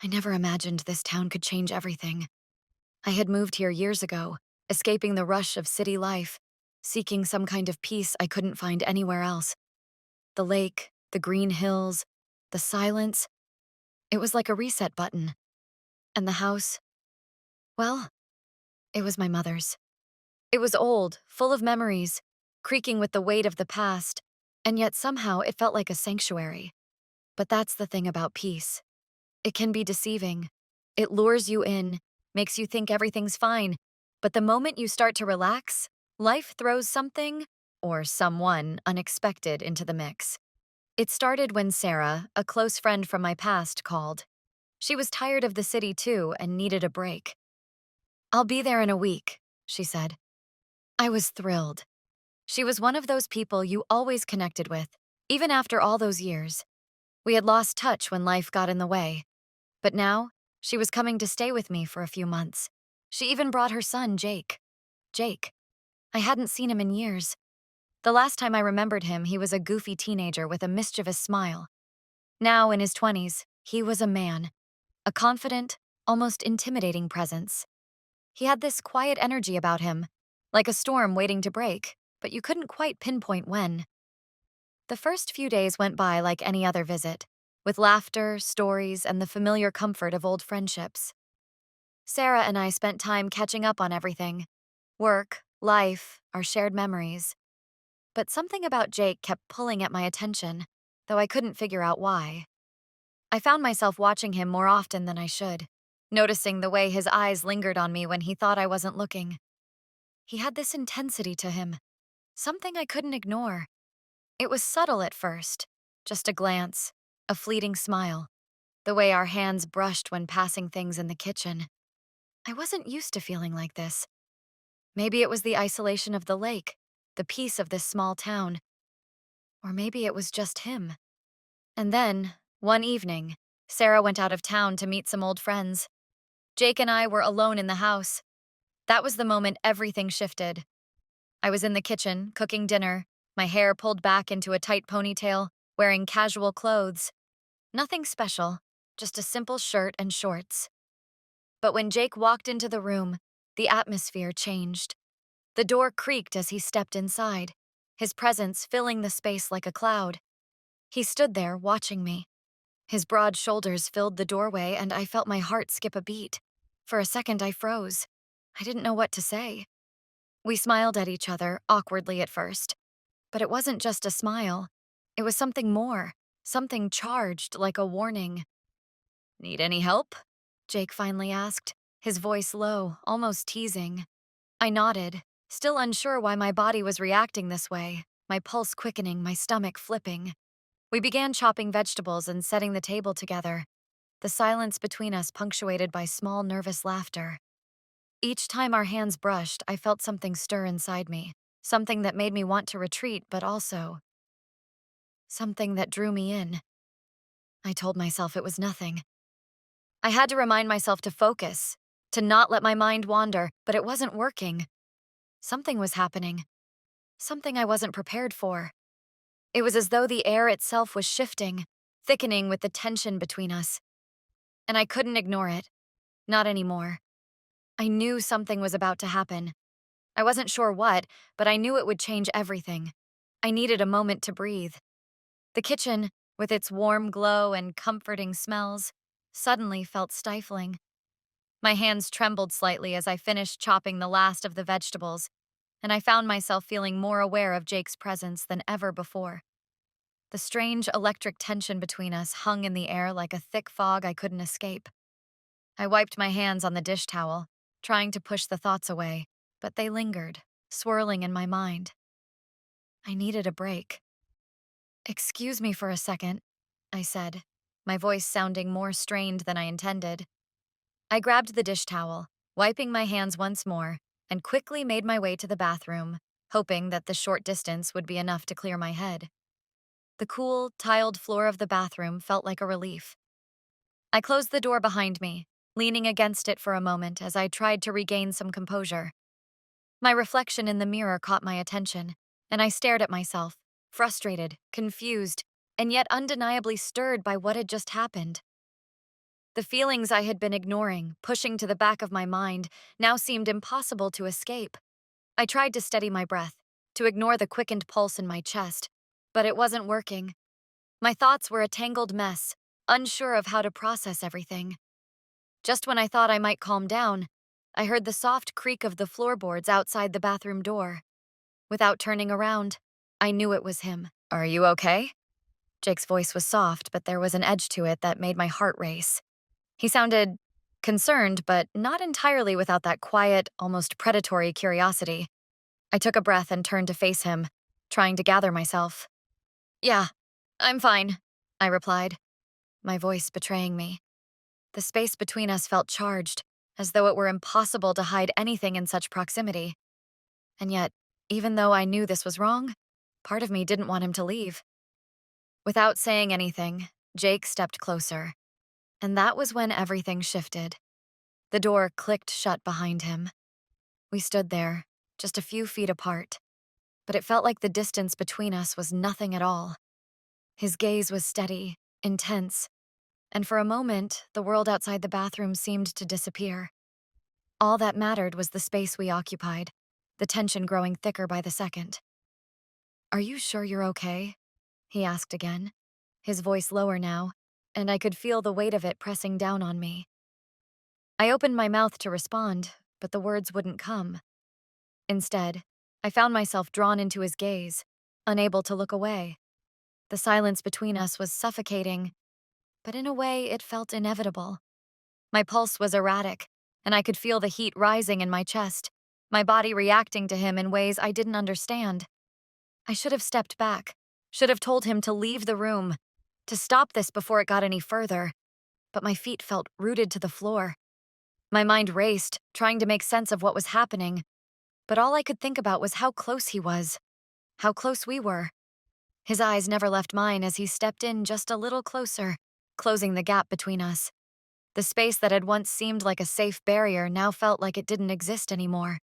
I never imagined this town could change everything. I had moved here years ago, escaping the rush of city life, seeking some kind of peace I couldn't find anywhere else. The lake, the green hills, the silence, it was like a reset button. And the house, well, it was my mother's. It was old, full of memories, creaking with the weight of the past, and yet somehow it felt like a sanctuary. But that's the thing about peace. It can be deceiving. It lures you in, makes you think everything's fine, but the moment you start to relax, life throws something or someone unexpected into the mix. It started when Sarah, a close friend from my past, called. She was tired of the city too and needed a break. "I'll be there in a week," she said. I was thrilled. She was one of those people you always connected with, even after all those years. We had lost touch when life got in the way. But now, she was coming to stay with me for a few months. She even brought her son, Jake. Jake. I hadn't seen him in years. The last time I remembered him, he was a goofy teenager with a mischievous smile. Now, in his 20s, he was a man. A confident, almost intimidating presence. He had this quiet energy about him, like a storm waiting to break, but you couldn't quite pinpoint when. The first few days went by like any other visit, with laughter, stories, and the familiar comfort of old friendships. Sarah and I spent time catching up on everything. Work, life, our shared memories. But something about Jake kept pulling at my attention, though I couldn't figure out why. I found myself watching him more often than I should, noticing the way his eyes lingered on me when he thought I wasn't looking. He had this intensity to him, something I couldn't ignore. It was subtle at first, just a glance, a fleeting smile, the way our hands brushed when passing things in the kitchen. I wasn't used to feeling like this. Maybe it was the isolation of the lake, the peace of this small town. Or maybe it was just him. And then, one evening, Sarah went out of town to meet some old friends. Jake and I were alone in the house. That was the moment everything shifted. I was in the kitchen, cooking dinner, my hair pulled back into a tight ponytail, wearing casual clothes. Nothing special, just a simple shirt and shorts. But when Jake walked into the room, the atmosphere changed. The door creaked as he stepped inside, his presence filling the space like a cloud. He stood there, watching me. His broad shoulders filled the doorway, and I felt my heart skip a beat. For a second, I froze. I didn't know what to say. We smiled at each other, awkwardly at first. But it wasn't just a smile. It was something more, something charged like a warning. "Need any help?" Jake finally asked, his voice low, almost teasing. I nodded, still unsure why my body was reacting this way, my pulse quickening, my stomach flipping. We began chopping vegetables and setting the table together, the silence between us punctuated by small, nervous laughter. Each time our hands brushed, I felt something stir inside me, something that made me want to retreat, but also something that drew me in. I told myself it was nothing. I had to remind myself to focus, to not let my mind wander, but it wasn't working. Something was happening, something I wasn't prepared for. It was as though the air itself was shifting, thickening with the tension between us. And I couldn't ignore it. Not anymore. I knew something was about to happen. I wasn't sure what, but I knew it would change everything. I needed a moment to breathe. The kitchen, with its warm glow and comforting smells, suddenly felt stifling. My hands trembled slightly as I finished chopping the last of the vegetables, and I found myself feeling more aware of Jake's presence than ever before. The strange electric tension between us hung in the air like a thick fog I couldn't escape. I wiped my hands on the dish towel, trying to push the thoughts away, but they lingered, swirling in my mind. I needed a break. "Excuse me for a second," I said, my voice sounding more strained than I intended. I grabbed the dish towel, wiping my hands once more, and quickly made my way to the bathroom, hoping that the short distance would be enough to clear my head. The cool, tiled floor of the bathroom felt like a relief. I closed the door behind me, leaning against it for a moment as I tried to regain some composure. My reflection in the mirror caught my attention, and I stared at myself, frustrated, confused, and yet undeniably stirred by what had just happened. The feelings I had been ignoring, pushing to the back of my mind, now seemed impossible to escape. I tried to steady my breath, to ignore the quickened pulse in my chest, but it wasn't working. My thoughts were a tangled mess, unsure of how to process everything. Just when I thought I might calm down, I heard the soft creak of the floorboards outside the bathroom door. Without turning around, I knew it was him. "Are you okay?" Jake's voice was soft, but there was an edge to it that made my heart race. He sounded concerned, but not entirely without that quiet, almost predatory curiosity. I took a breath and turned to face him, trying to gather myself. "Yeah, I'm fine," I replied, my voice betraying me. The space between us felt charged, as though it were impossible to hide anything in such proximity. And yet, even though I knew this was wrong, part of me didn't want him to leave. Without saying anything, Jake stepped closer. And that was when everything shifted. The door clicked shut behind him. We stood there, just a few feet apart, but it felt like the distance between us was nothing at all. His gaze was steady, intense, and for a moment, the world outside the bathroom seemed to disappear. All that mattered was the space we occupied, the tension growing thicker by the second. "Are you sure you're okay?" he asked again, his voice lower now, and I could feel the weight of it pressing down on me. I opened my mouth to respond, but the words wouldn't come. Instead, I found myself drawn into his gaze, unable to look away. The silence between us was suffocating, but in a way it felt inevitable. My pulse was erratic, and I could feel the heat rising in my chest, my body reacting to him in ways I didn't understand. I should have stepped back, should have told him to leave the room, to stop this before it got any further, but my feet felt rooted to the floor. My mind raced, trying to make sense of what was happening, but all I could think about was how close he was, how close we were. His eyes never left mine as he stepped in just a little closer, closing the gap between us. The space that had once seemed like a safe barrier now felt like it didn't exist anymore.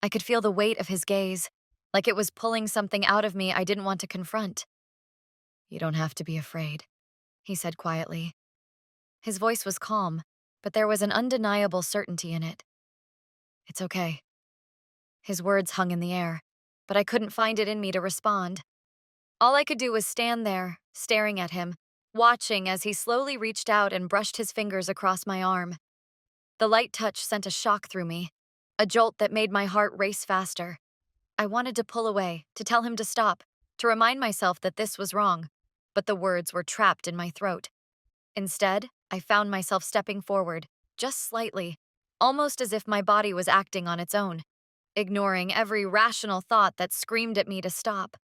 I could feel the weight of his gaze, like it was pulling something out of me I didn't want to confront. "You don't have to be afraid," he said quietly. His voice was calm, but there was an undeniable certainty in it. "It's okay." His words hung in the air, but I couldn't find it in me to respond. All I could do was stand there, staring at him, watching as he slowly reached out and brushed his fingers across my arm. The light touch sent a shock through me, a jolt that made my heart race faster. I wanted to pull away, to tell him to stop, to remind myself that this was wrong, but the words were trapped in my throat. Instead, I found myself stepping forward, just slightly, almost as if my body was acting on its own, ignoring every rational thought that screamed at me to stop.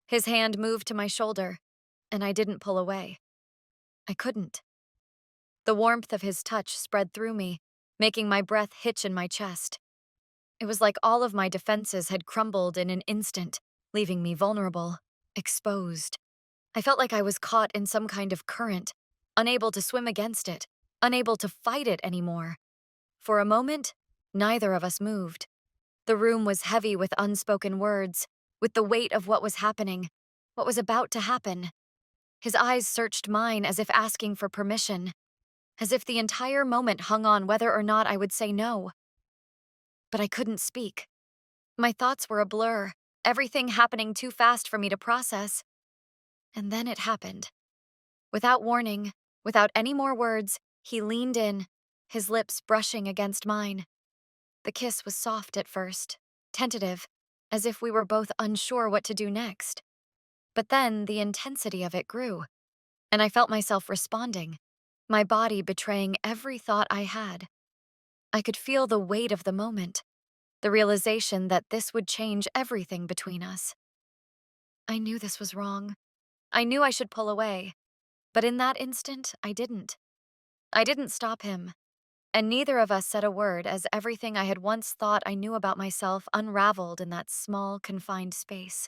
His hand moved to my shoulder, and I didn't pull away. I couldn't. The warmth of his touch spread through me, making my breath hitch in my chest. It was like all of my defenses had crumbled in an instant, leaving me vulnerable, exposed. I felt like I was caught in some kind of current, unable to swim against it, unable to fight it anymore. For a moment, neither of us moved. The room was heavy with unspoken words, with the weight of what was happening, what was about to happen. His eyes searched mine as if asking for permission, as if the entire moment hung on whether or not I would say no. But I couldn't speak. My thoughts were a blur, everything happening too fast for me to process. And then it happened. Without warning, without any more words, he leaned in, his lips brushing against mine. The kiss was soft at first, tentative, as if we were both unsure what to do next. But then the intensity of it grew, and I felt myself responding, my body betraying every thought I had. I could feel the weight of the moment, the realization that this would change everything between us. I knew this was wrong. I knew I should pull away, but in that instant, I didn't. I didn't stop him, and neither of us said a word as everything I had once thought I knew about myself unraveled in that small, confined space.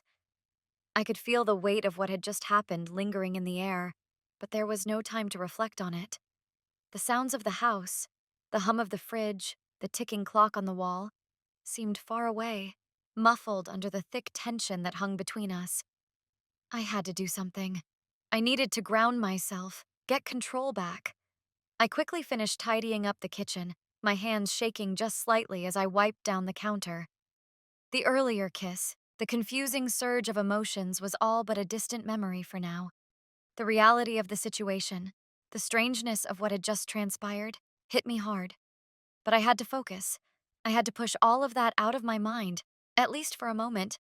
I could feel the weight of what had just happened lingering in the air, but there was no time to reflect on it. The sounds of the house, the hum of the fridge, the ticking clock on the wall, seemed far away, muffled under the thick tension that hung between us. I had to do something. I needed to ground myself, get control back. I quickly finished tidying up the kitchen, my hands shaking just slightly as I wiped down the counter. The earlier kiss, the confusing surge of emotions was all but a distant memory for now. The reality of the situation, the strangeness of what had just transpired, hit me hard. But I had to focus. I had to push all of that out of my mind, at least for a moment.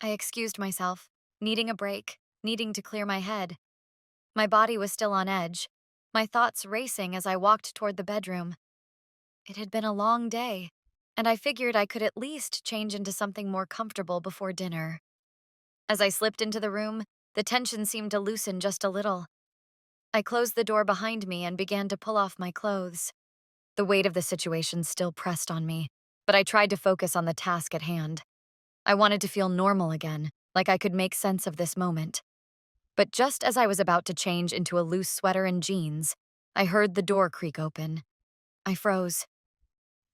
I excused myself, needing a break, needing to clear my head. My body was still on edge, my thoughts racing as I walked toward the bedroom. It had been a long day, and I figured I could at least change into something more comfortable before dinner. As I slipped into the room, the tension seemed to loosen just a little. I closed the door behind me and began to pull off my clothes. The weight of the situation still pressed on me, but I tried to focus on the task at hand. I wanted to feel normal again, like I could make sense of this moment. But just as I was about to change into a loose sweater and jeans, I heard the door creak open. I froze.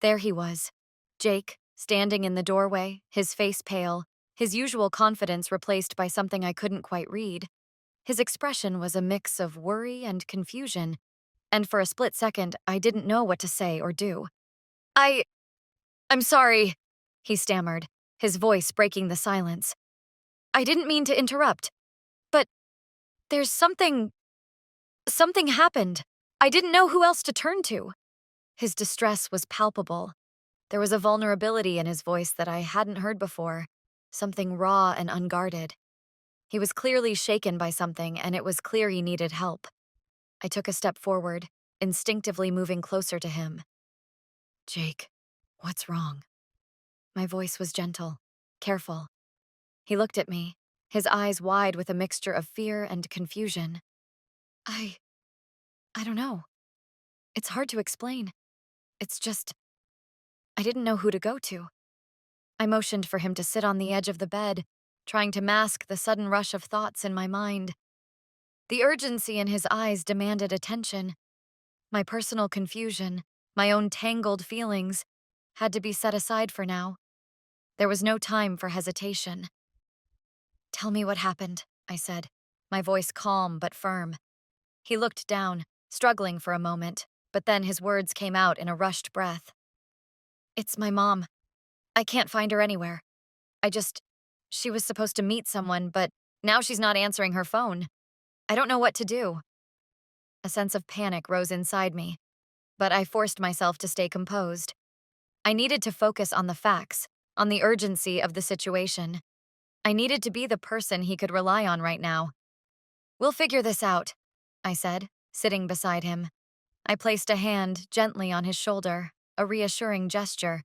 There he was, Jake, standing in the doorway, his face pale, his usual confidence replaced by something I couldn't quite read. His expression was a mix of worry and confusion, and for a split second, I didn't know what to say or do. I'm sorry, he stammered, his voice breaking the silence. I didn't mean to interrupt, but there's something happened. I didn't know who else to turn to. His distress was palpable. There was a vulnerability in his voice that I hadn't heard before, something raw and unguarded. He was clearly shaken by something, and it was clear he needed help. I took a step forward, instinctively moving closer to him. Jake, what's wrong? My voice was gentle, careful. He looked at me, his eyes wide with a mixture of fear and confusion. I don't know. It's hard to explain. It's just, I didn't know who to go to. I motioned for him to sit on the edge of the bed, trying to mask the sudden rush of thoughts in my mind. The urgency in his eyes demanded attention. My personal confusion, my own tangled feelings, had to be set aside for now. There was no time for hesitation. Tell me what happened, I said, my voice calm but firm. He looked down, struggling for a moment, but then his words came out in a rushed breath. It's my mom. I can't find her anywhere. She was supposed to meet someone, but now she's not answering her phone. I don't know what to do. A sense of panic rose inside me, but I forced myself to stay composed. I needed to focus on the facts, on the urgency of the situation. I needed to be the person he could rely on right now. We'll figure this out, I said, sitting beside him. I placed a hand gently on his shoulder, a reassuring gesture.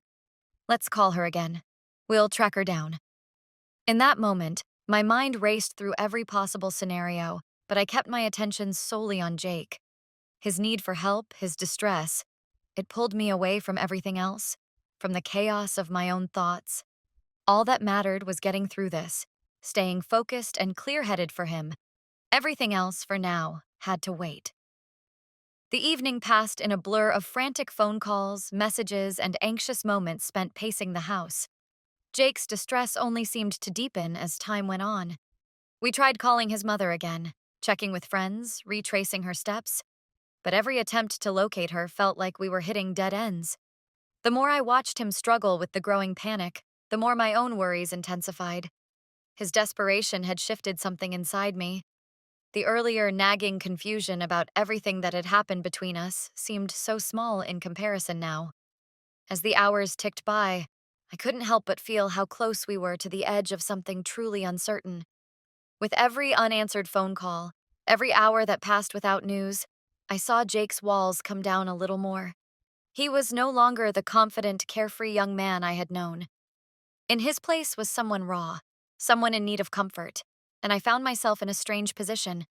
Let's call her again. We'll track her down. In that moment, my mind raced through every possible scenario, but I kept my attention solely on Jake. His need for help, his distress, it pulled me away from everything else, from the chaos of my own thoughts. All that mattered was getting through this, staying focused and clear-headed for him. Everything else, for now, had to wait. The evening passed in a blur of frantic phone calls, messages, and anxious moments spent pacing the house. Jake's distress only seemed to deepen as time went on. We tried calling his mother again, checking with friends, retracing her steps, but every attempt to locate her felt like we were hitting dead ends. The more I watched him struggle with the growing panic, the more my own worries intensified. His desperation had shifted something inside me. The earlier nagging confusion about everything that had happened between us seemed so small in comparison now. As the hours ticked by, I couldn't help but feel how close we were to the edge of something truly uncertain. With every unanswered phone call, every hour that passed without news, I saw Jake's walls come down a little more. He was no longer the confident, carefree young man I had known. In his place was someone raw, someone in need of comfort, and I found myself in a strange position,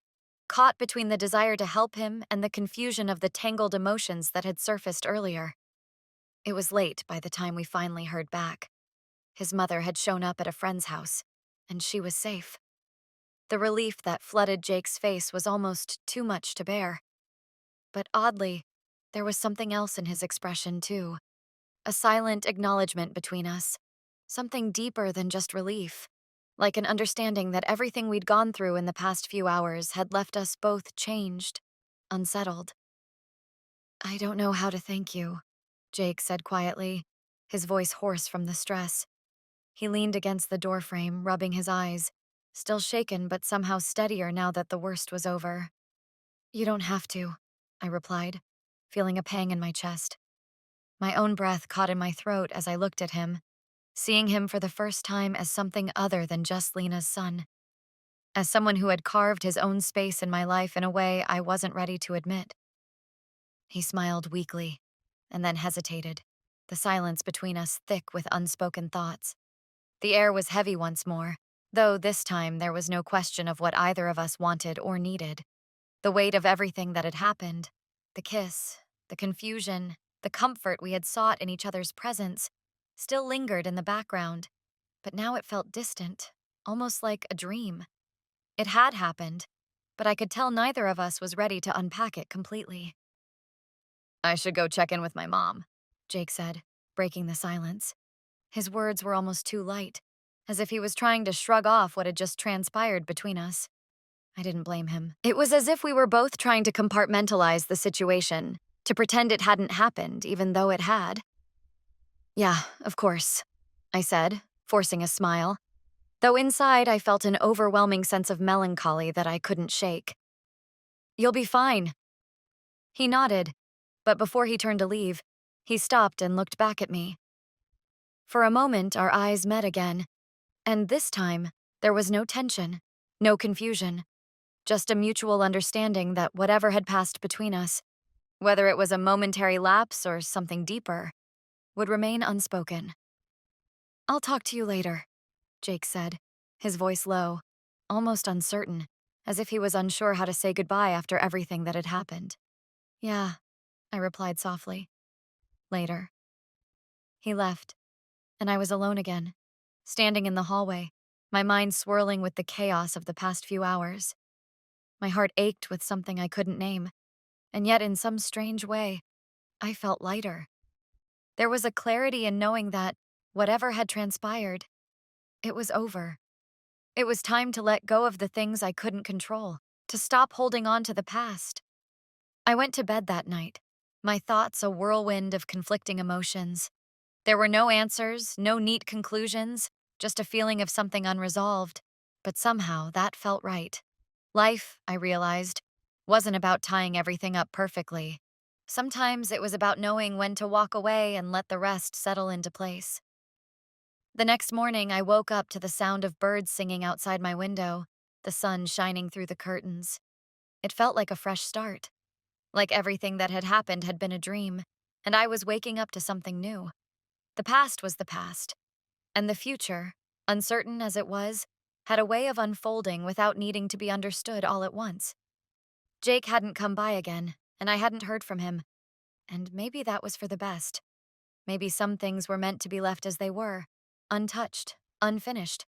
caught between the desire to help him and the confusion of the tangled emotions that had surfaced earlier. It was late by the time we finally heard back. His mother had shown up at a friend's house, and she was safe. The relief that flooded Jake's face was almost too much to bear. But oddly, there was something else in his expression, too. A silent acknowledgement between us. Something deeper than just relief. Like an understanding that everything we'd gone through in the past few hours had left us both changed, unsettled. I don't know how to thank you, Jake said quietly, his voice hoarse from the stress. He leaned against the doorframe, rubbing his eyes, still shaken but somehow steadier now that the worst was over. You don't have to, I replied, feeling a pang in my chest. My own breath caught in my throat as I looked at him, seeing him for the first time as something other than just Lena's son, as someone who had carved his own space in my life in a way I wasn't ready to admit. He smiled weakly, and then hesitated, the silence between us thick with unspoken thoughts. The air was heavy once more, though this time there was no question of what either of us wanted or needed. The weight of everything that had happened, the kiss, the confusion, the comfort we had sought in each other's presence, still lingered in the background, but now it felt distant, almost like a dream. It had happened, but I could tell neither of us was ready to unpack it completely. I should go check in with my mom, Jake said, breaking the silence. His words were almost too light, as if he was trying to shrug off what had just transpired between us. I didn't blame him. It was as if we were both trying to compartmentalize the situation, to pretend it hadn't happened, even though it had. Yeah, of course, I said, forcing a smile, though inside I felt an overwhelming sense of melancholy that I couldn't shake. You'll be fine. He nodded, but before he turned to leave, he stopped and looked back at me. For a moment, our eyes met again, and this time, there was no tension, no confusion, just a mutual understanding that whatever had passed between us, whether it was a momentary lapse or something deeper, would remain unspoken. I'll talk to you later, Jake said, his voice low, almost uncertain, as if he was unsure how to say goodbye after everything that had happened. Yeah, I replied softly. Later. He left, and I was alone again, standing in the hallway, my mind swirling with the chaos of the past few hours. My heart ached with something I couldn't name, and yet in some strange way, I felt lighter. There was a clarity in knowing that, whatever had transpired, it was over. It was time to let go of the things I couldn't control, to stop holding on to the past. I went to bed that night, my thoughts a whirlwind of conflicting emotions. There were no answers, no neat conclusions, just a feeling of something unresolved. But somehow that felt right. Life, I realized, wasn't about tying everything up perfectly. Sometimes it was about knowing when to walk away and let the rest settle into place. The next morning, I woke up to the sound of birds singing outside my window, the sun shining through the curtains. It felt like a fresh start, like everything that had been a dream, and I was waking up to something new. The past was the past, and the future, uncertain as it was, had a way of unfolding without needing to be understood all at once. Jake hadn't come by again, and I hadn't heard from him, and maybe that was for the best. Maybe some things were meant to be left as they were, untouched, unfinished.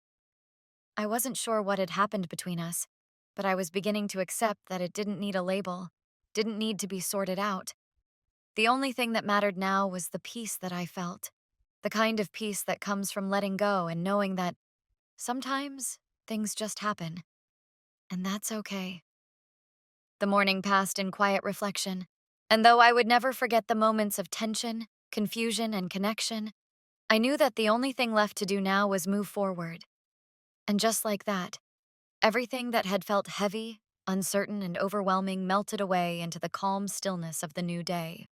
I wasn't sure what had happened between us, but I was beginning to accept that it didn't need a label, didn't need to be sorted out. The only thing that mattered now was the peace that I felt, the kind of peace that comes from letting go and knowing that sometimes things just happen, and that's okay. The morning passed in quiet reflection, and though I would never forget the moments of tension, confusion, and connection, I knew that the only thing left to do now was move forward. And just like that, everything that had felt heavy, uncertain, and overwhelming melted away into the calm stillness of the new day.